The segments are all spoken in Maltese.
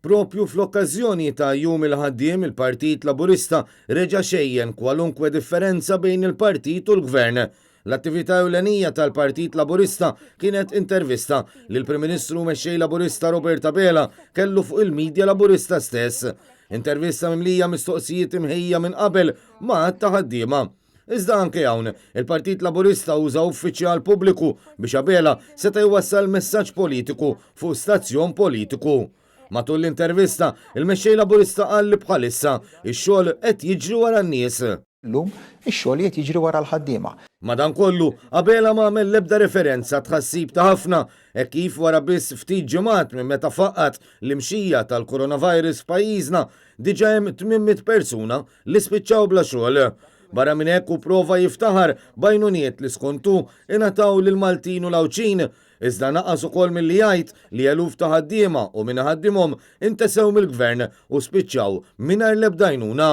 Propju fl-okkażjoni ta' jum il-ħaddiem il-Partit Laburista reġa' xejjen kwalunkwe differenza bejn il-partit u l-gvern. L-attività ewlenija tal-Partit Laburista kienet intervista li l-Prim Ministru mexxej Laburista Robert Abela kellu fuq il-medja Laburista stess. Intervista mimlija mistoqsijiet imħejja minn qabel ma' ta' ħaddiema. Iżda anke hawn, il-Partit Laburista uża uffiċjal pubbliku biex Abela seta' jwassal messaġġ politiku fuq stazzjon politiku. Matul l-intervista, il-mexxej Laburista qal li bħalissa ix-xogħol qed jiġri wara n-nies. Llum ix-xogħol qed jiġri wara l-ħaddiema. Madankollu, Abela ma għamel l-ebda referenza tħassib ta' ħafna hekk kif wara biss ftit ġimgħat minn meta faqqat l-imxija tal-coronavirus f'pajjiżna diġà hemm 800 persuna li spiċċaw bla xogħol. Barra minn hekk u prova jiftaħar bajnuniet li skontu ingħataw lil Maltin u Lawċin, iżda naqas ukoll milli jgħid li eluf ta' ħaddiema u minn ħaddimhom intesew mill-gvern u spiċċaw mingħajr l-ebda għajnuna.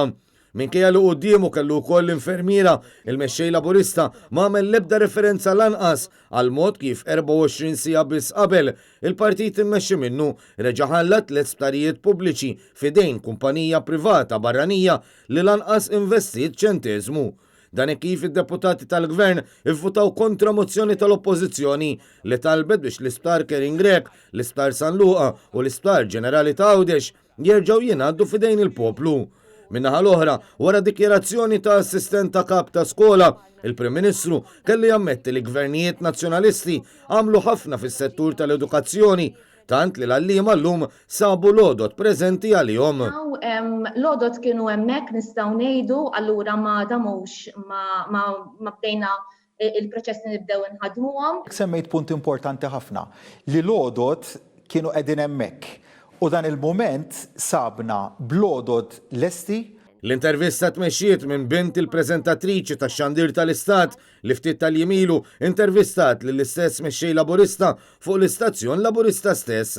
Minkejja li qudiemu kellu wkoll l-infermiera, il-mexxej Laburista ma għamel l-ebda referenza lanqas għal mod kif 24 siegħa biss qabel il-partit immexxi minnu reġa' ħallat l-isptarijiet pubbliċi f'idejn kumpanija privata barranija li lanqas investit ċenteżmu. Dan kif id-deputati tal-gvern ivvutaw kontra mozzjoni tal-oppożizzjoni li talbet biex l-isptar Kering Grek, l-isptar San Luqa u l-isptar Ġenerali ta' Għawdex jerġgħu jingħaddu f'idejn il-poplu. Minnaħa l-oħra, wara dikjerazzjoni ta' assistent ta' kap ta' skola, il-Prim Ministru kelli jammetti li gvernijiet nazzjonalisti għamlu ħafna fis-settur tal-edukazzjoni, tant li l-għallima llum sabu lodot preżenti għalihom. Lodot kienu hemmhekk nistgħu ngħidu allura ma damux ma bdejna il-proċess li nibdew inħadmuhom. Semmejt punt importanti ħafna li lodot kienu qegħdin hemmhekk. U dan il-moment sabna blodod lesti. L-intervista tmexxiet minn bint il-preżentatriċi tax-Xandir tal-Istat li ftit tal-jimilu intervistat lill-istess mexxej Laburista fuq l-istazzjon Laburista stess.